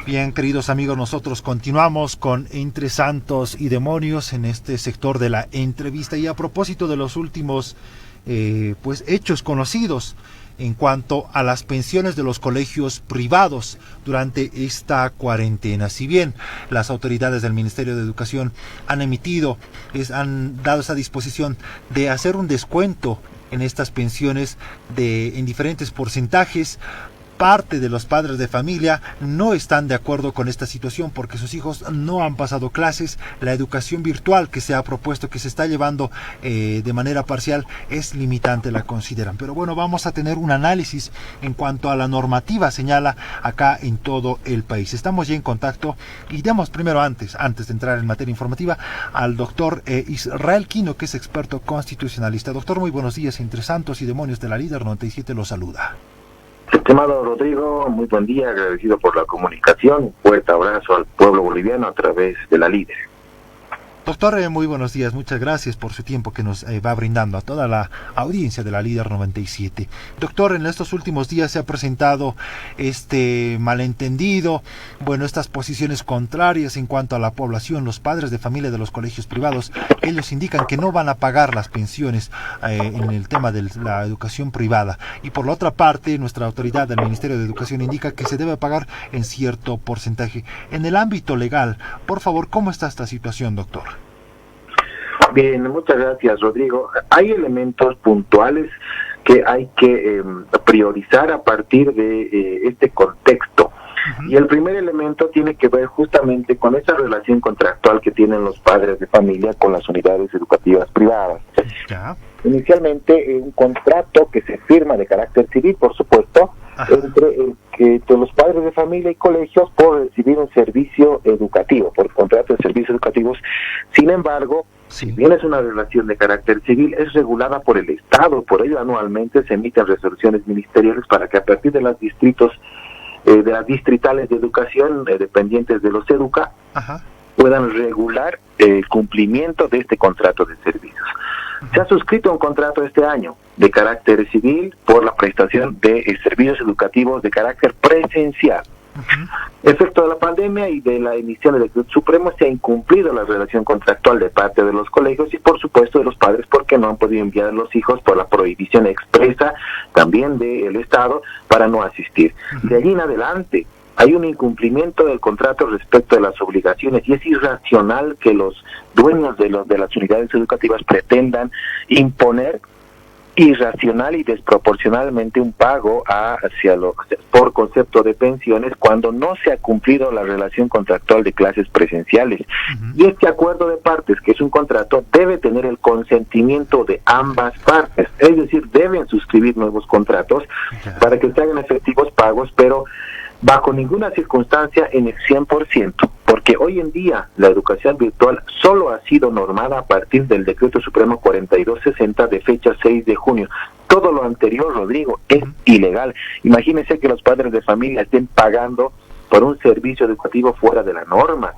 Bien, queridos amigos, nosotros continuamos con Entre Santos y Demonios en este sector de la entrevista, y a propósito de los últimos hechos conocidos en cuanto a las pensiones de los colegios privados durante esta cuarentena. Si bien las autoridades del Ministerio de Educación han dado esa disposición de hacer un descuento en estas pensiones en diferentes porcentajes, parte de los padres de familia no están de acuerdo con esta situación porque sus hijos no han pasado clases. La educación virtual que se ha propuesto, que se está llevando de manera parcial, es limitante, la consideran. Pero bueno, vamos a tener un análisis en cuanto a la normativa señala acá en todo el país. Estamos ya en contacto y demos primero, antes de entrar en materia informativa, al doctor Israel Quino, que es experto constitucionalista. Doctor, muy buenos días. Entre Santos y Demonios de la Líder 97 lo saluda. Estimado Rodrigo, muy buen día, agradecido por la comunicación, un fuerte abrazo al pueblo boliviano a través de la Líder. Doctor, muy buenos días, muchas gracias por su tiempo que nos va brindando a toda la audiencia de la Líder 97. Doctor, en estos últimos días se ha presentado este malentendido, estas posiciones contrarias en cuanto a la población. Los padres de familia de los colegios privados, ellos indican que no van a pagar las pensiones en el tema de la educación privada, y por la otra parte nuestra autoridad del Ministerio de Educación indica que se debe pagar en cierto porcentaje. En el ámbito legal, por favor, ¿cómo está esta situación, doctor? Bien, muchas gracias, Rodrigo. Hay elementos puntuales que hay que priorizar a partir de este contexto. Uh-huh. Y el primer elemento tiene que ver justamente con esa relación contractual que tienen los padres de familia con las unidades educativas privadas. ¿Ya? Inicialmente, un contrato que se firma de carácter civil, por supuesto, entre los padres de familia y colegios por recibir un servicio educativo, por contrato de servicios educativos. Sin embargo, si bien es una relación de carácter civil, es regulada por el Estado. Por ello, anualmente se emiten resoluciones ministeriales para que a partir de las de las distritales de educación dependientes de los EDUCA, puedan regular el cumplimiento de este contrato de servicios. Se ha suscrito un contrato este año de carácter civil por la prestación de servicios educativos de carácter presencial. Efecto de la pandemia y de la emisión del decreto supremo, se ha incumplido la relación contractual de parte de los colegios y por supuesto de los padres, porque no han podido enviar a los hijos por la prohibición expresa también del Estado para no asistir. De allí en adelante hay un incumplimiento del contrato respecto de las obligaciones, y es irracional que los dueños de las unidades educativas pretendan imponer irracional y desproporcionalmente un pago por concepto de pensiones cuando no se ha cumplido la relación contractual de clases presenciales. Y este acuerdo de partes, que es un contrato, debe tener el consentimiento de ambas partes, es decir, deben suscribir nuevos contratos para que se hagan efectivos pagos, pero bajo ninguna circunstancia en el 100%, porque hoy en día la educación virtual solo ha sido normada a partir del Decreto Supremo 4260 de fecha 6 de junio. Todo lo anterior, Rodrigo, es ilegal. Imagínense que los padres de familia estén pagando por un servicio educativo fuera de la norma.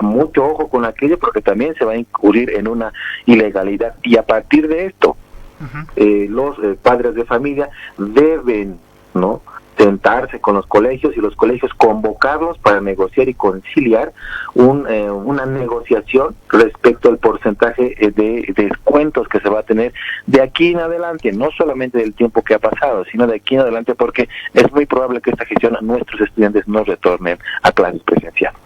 Mucho ojo con aquello, porque también se va a incurrir en una ilegalidad. Y a partir de esto, los padres de familia deben, sentarse con los colegios y los colegios convocarlos para negociar y conciliar una negociación respecto al porcentaje de descuentos que se va a tener de aquí en adelante, no solamente del tiempo que ha pasado, sino de aquí en adelante, porque es muy probable que esta gestión nuestros estudiantes no retornen a clases presenciales.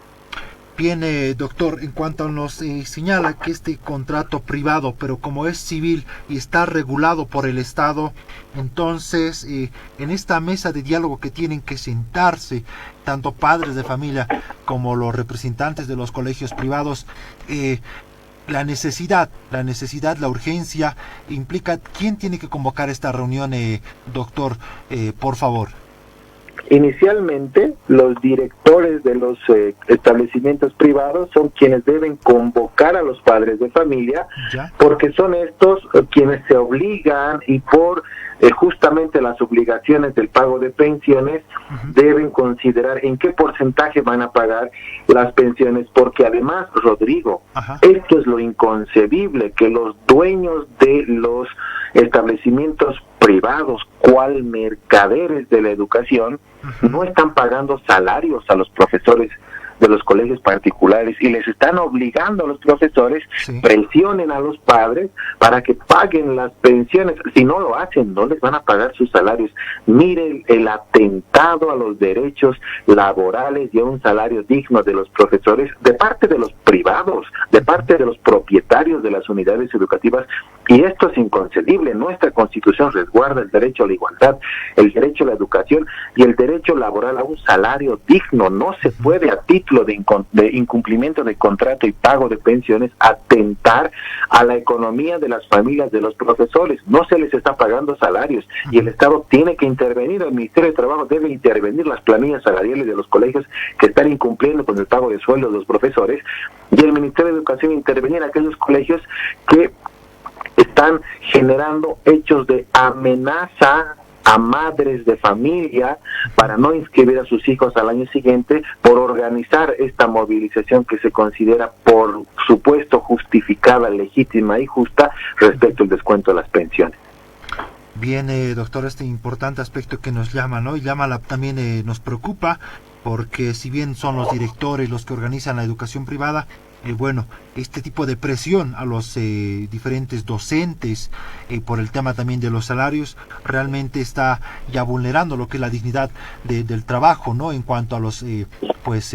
Bien, doctor, en cuanto nos señala que este contrato privado, pero como es civil y está regulado por el Estado, entonces en esta mesa de diálogo que tienen que sentarse tanto padres de familia como los representantes de los colegios privados, la necesidad, la urgencia implica, ¿quién tiene que convocar esta reunión, doctor, por favor? Inicialmente, los directores de los establecimientos privados son quienes deben convocar a los padres de familia, porque son estos quienes se obligan y por justamente las obligaciones del pago de pensiones deben considerar en qué porcentaje van a pagar las pensiones, porque además, Rodrigo, esto es lo inconcebible, que los dueños de los establecimientos privados, cual mercaderes de la educación, no están pagando salarios a los profesores de los colegios particulares y les están obligando a los profesores, presionen a los padres para que paguen las pensiones. Si no lo hacen, no les van a pagar sus salarios. Miren el atentado a los derechos laborales y a un salario digno de los profesores de parte de los privados, de parte de los propietarios de las unidades educativas, y esto es inconcebible. Nuestra Constitución resguarda el derecho a la igualdad, el derecho a la educación y el derecho laboral a un salario digno. No se puede, a título de incumplimiento de contrato y pago de pensiones, atentar a la economía de las familias de los profesores. No se les está pagando salarios y el Estado tiene que intervenir. El Ministerio de Trabajo debe intervenir las planillas salariales de los colegios que están incumpliendo con el pago de sueldos de los profesores, y el Ministerio de Educación intervenir en aquellos colegios que están generando hechos de amenaza a madres de familia para no inscribir a sus hijos al año siguiente por organizar esta movilización que se considera, por supuesto, justificada, legítima y justa respecto al descuento de las pensiones. Bien, doctor, este importante aspecto que nos llama, ¿no? Y también nos preocupa, porque si bien son los directores los que organizan la educación privada, bueno, este tipo de presión a los diferentes docentes por el tema también de los salarios realmente está ya vulnerando lo que es la dignidad del trabajo, ¿no? En cuanto a los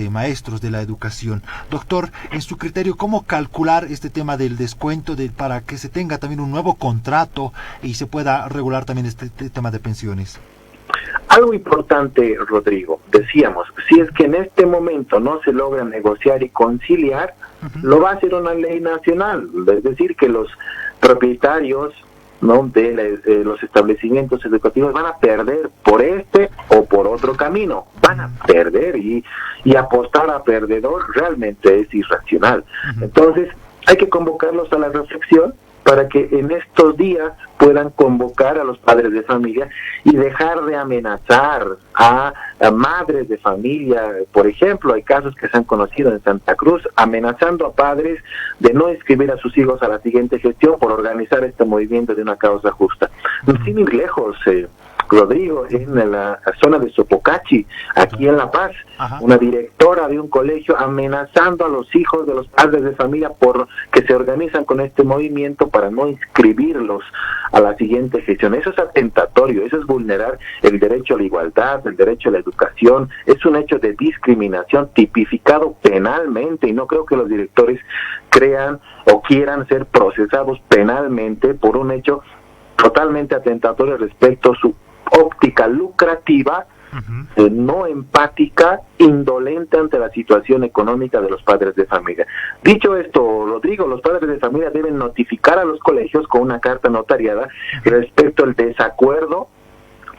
maestros de la educación. Doctor, en su criterio, ¿cómo calcular este tema del descuento para que se tenga también un nuevo contrato y se pueda regular también este tema de pensiones? Algo importante, Rodrigo, decíamos, si es que en este momento no se logra negociar y conciliar, lo va a hacer una ley nacional, es decir, que los propietarios, ¿no?, de los establecimientos educativos van a perder por este o por otro camino, van a perder, y apostar a perdedor realmente es irracional. Entonces, hay que convocarlos a la reflexión para que en estos días puedan convocar a los padres de familia y dejar de amenazar a madres de familia. Por ejemplo, hay casos que se han conocido en Santa Cruz, amenazando a padres de no inscribir a sus hijos a la siguiente gestión por organizar este movimiento de una causa justa. Sin ir lejos, Rodrigo, en la zona de Sopocachi, aquí en La Paz, una directora de un colegio amenazando a los hijos de los padres de familia por que se organizan con este movimiento para no inscribirlos a la siguiente gestión. Eso es atentatorio, eso es vulnerar el derecho a la igualdad, el derecho a la educación, es un hecho de discriminación tipificado penalmente, y no creo que los directores crean o quieran ser procesados penalmente por un hecho totalmente atentatorio respecto a su óptica lucrativa, no empática, indolente ante la situación económica de los padres de familia. Dicho esto, Rodrigo, los padres de familia deben notificar a los colegios con una carta notariada respecto al desacuerdo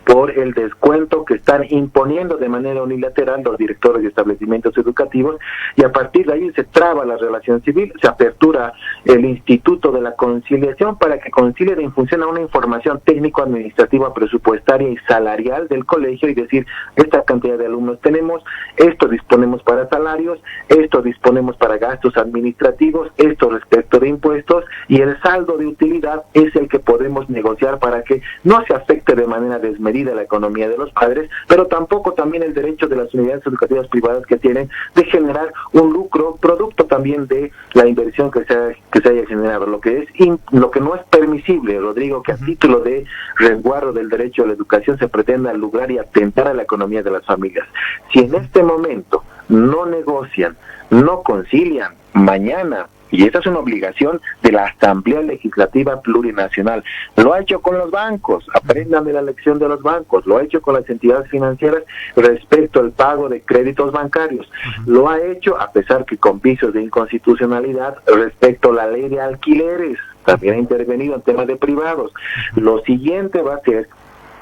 por el descuento que están imponiendo de manera unilateral los directores de establecimientos educativos, y a partir de ahí se traba la relación civil, se apertura el Instituto de la Conciliación para que concilie en función a una información técnico-administrativa, presupuestaria y salarial del colegio, y decir, esta cantidad de alumnos tenemos, esto disponemos para salarios, esto disponemos para gastos administrativos, esto respecto de impuestos, y el saldo de utilidad es el que podemos negociar para que no se afecte de manera desmedida la economía de los padres, pero tampoco también el derecho de las unidades educativas privadas que tienen de generar un lucro producto también de la inversión que se haya generado, lo que no es permisible, Rodrigo, que a título de resguardo del derecho a la educación se pretenda lograr y atentar a la economía de las familias. Si en este momento no negocian, no concilian, mañana, y esa es una obligación de la Asamblea Legislativa Plurinacional, lo ha hecho con los bancos, aprendan de la lección de los bancos, lo ha hecho con las entidades financieras respecto al pago de créditos bancarios, lo ha hecho, a pesar que con vicios de inconstitucionalidad, respecto a la ley de alquileres, también ha intervenido en temas de privados. Lo siguiente va a ser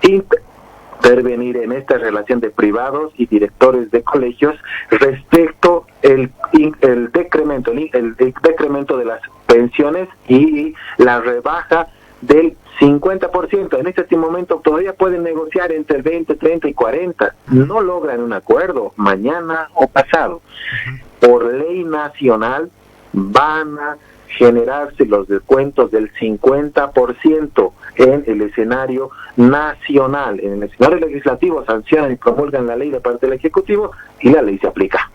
intervenir en esta relación de privados y directores de colegios respecto el decremento de las pensiones y la rebaja del 50%. En este momento todavía pueden negociar entre el 20, 30 y 40. No logran un acuerdo mañana o pasado. Por ley nacional van a generarse los descuentos del 50% en el escenario nacional. En el escenario legislativo sancionan y promulgan la ley de parte del Ejecutivo y la ley se aplica.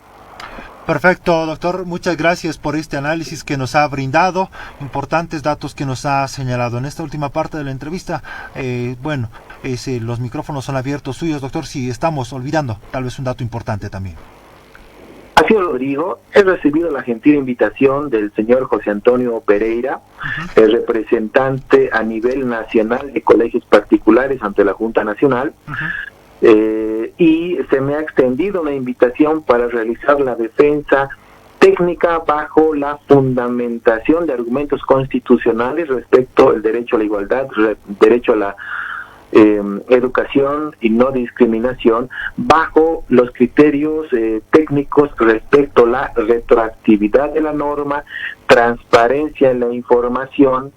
Perfecto, doctor. Muchas gracias por este análisis que nos ha brindado, importantes datos que nos ha señalado. En esta última parte de la entrevista, los micrófonos son abiertos suyos, doctor, si estamos olvidando tal vez un dato importante también. Así lo digo, he recibido la gentil invitación del señor José Antonio Pereira, el representante a nivel nacional de colegios particulares ante la Junta Nacional, y se me ha extendido una invitación para realizar la defensa técnica bajo la fundamentación de argumentos constitucionales respecto al derecho a la igualdad, derecho a la educación y no discriminación, bajo los criterios técnicos respecto a la retroactividad de la norma, transparencia en la información,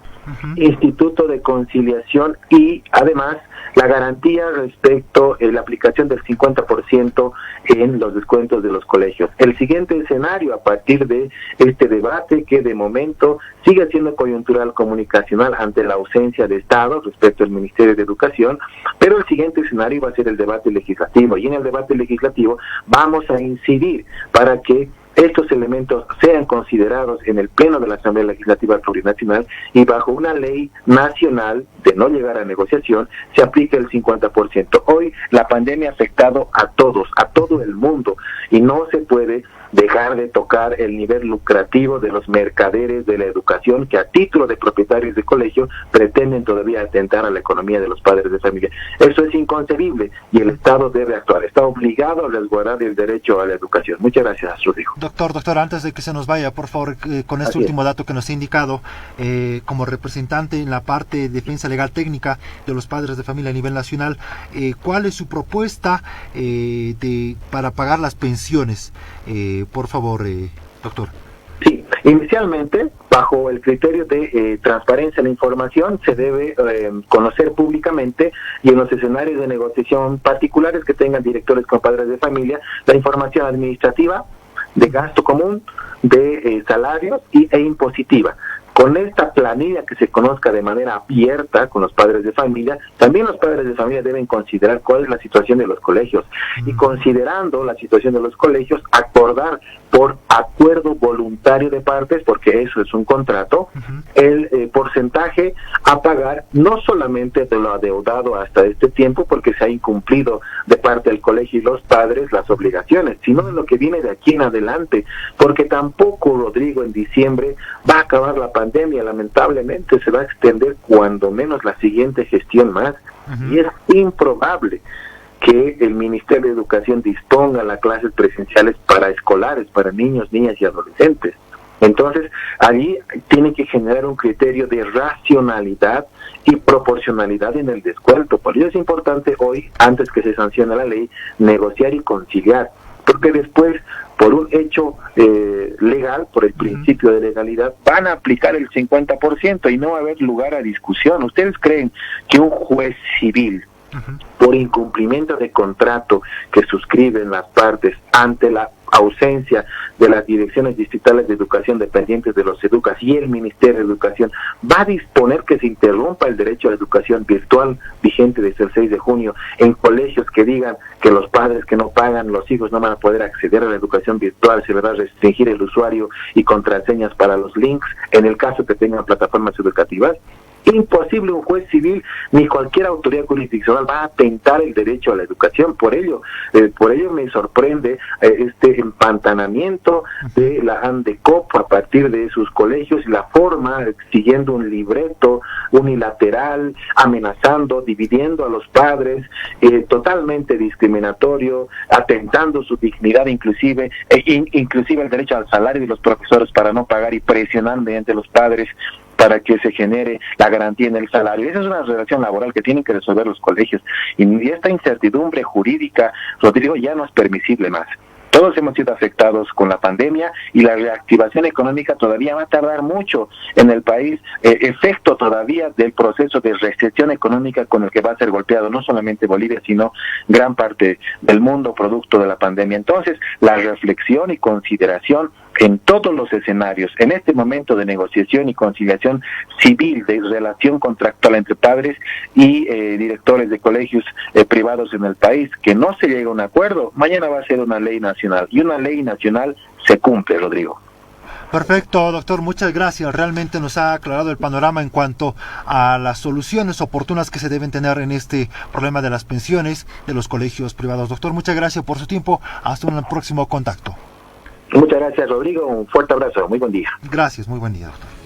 instituto de conciliación y además la garantía respecto a la aplicación del 50% en los descuentos de los colegios. El siguiente escenario a partir de este debate, que de momento sigue siendo coyuntural comunicacional ante la ausencia de Estado respecto al Ministerio de Educación, pero el siguiente escenario va a ser el debate legislativo, y en el debate legislativo vamos a incidir para que estos elementos sean considerados en el Pleno de la Asamblea Legislativa Plurinacional y bajo una ley nacional de no llegar a negociación se aplique el 50%. Hoy la pandemia ha afectado a todos, a todo el mundo, y no se puede dejar de tocar el nivel lucrativo de los mercaderes de la educación que a título de propietarios de colegio pretenden todavía atentar a la economía de los padres de familia. Eso es inconcebible y el Estado debe actuar. Está obligado a resguardar el derecho a la educación. Muchas gracias, Rodrigo. Doctor, antes de que se nos vaya, por favor, con este último dato que nos ha indicado, como representante en la parte de defensa legal técnica de los padres de familia a nivel nacional, ¿cuál es su propuesta para pagar las pensiones? Por favor, doctor. Sí, inicialmente, bajo el criterio de transparencia en la información, se debe conocer públicamente y en los escenarios de negociación particulares que tengan directores con padres de familia, la información administrativa, de gasto común, de salarios e impositiva. Con esta planilla que se conozca de manera abierta con los padres de familia, también los padres de familia deben considerar cuál es la situación de los colegios y, considerando la situación de los colegios, acordar por acuerdo voluntario de partes, porque eso es un contrato, el porcentaje a pagar, no solamente de lo adeudado hasta este tiempo, porque se ha incumplido de parte del colegio y los padres las obligaciones, sino de lo que viene de aquí en adelante, porque tampoco, Rodrigo, en diciembre va a acabar la pandemia, lamentablemente se va a extender cuando menos la siguiente gestión más, y es improbable que el Ministerio de Educación disponga las clases presenciales para escolares, para niños, niñas y adolescentes. Entonces, allí tiene que generar un criterio de racionalidad y proporcionalidad en el descuento. Por ello es importante hoy, antes que se sancione la ley, negociar y conciliar, porque después, por un hecho legal, por el principio de legalidad, van a aplicar el 50% y no va a haber lugar a discusión. ¿Ustedes creen que un juez civil, por incumplimiento de contrato que suscriben las partes ante la ausencia de las direcciones distritales de educación dependientes de los EDUCAS y el Ministerio de Educación, va a disponer que se interrumpa el derecho a la educación virtual vigente desde el 6 de junio en colegios que digan que los padres que no pagan, los hijos no van a poder acceder a la educación virtual, se les va a restringir el usuario y contraseñas para los links en el caso que tengan plataformas educativas? Imposible, un juez civil ni cualquier autoridad jurisdiccional va a atentar el derecho a la educación. Por ello me sorprende este empantanamiento de la ANDECOP a partir de sus colegios y la forma, siguiendo un libreto unilateral, amenazando, dividiendo a los padres, totalmente discriminatorio, atentando su dignidad inclusive el derecho al salario de los profesores para no pagar y presionando mediante los padres para que se genere la garantía en el salario. Esa es una relación laboral que tienen que resolver los colegios. Y esta incertidumbre jurídica, Rodrigo, ya no es permisible más. Todos hemos sido afectados con la pandemia y la reactivación económica todavía va a tardar mucho en el país, efecto todavía del proceso de recesión económica con el que va a ser golpeado no solamente Bolivia, sino gran parte del mundo producto de la pandemia. Entonces, la reflexión y consideración en todos los escenarios, en este momento de negociación y conciliación civil, de relación contractual entre padres y directores de colegios privados en el país, que no se llega a un acuerdo, mañana va a ser una ley nacional, y una ley nacional se cumple, Rodrigo. Perfecto, doctor, muchas gracias. Realmente nos ha aclarado el panorama en cuanto a las soluciones oportunas que se deben tener en este problema de las pensiones de los colegios privados. Doctor, muchas gracias por su tiempo. Hasta un próximo contacto. Muchas gracias, Rodrigo. Un fuerte abrazo. Muy buen día. Gracias, muy buen día, doctor.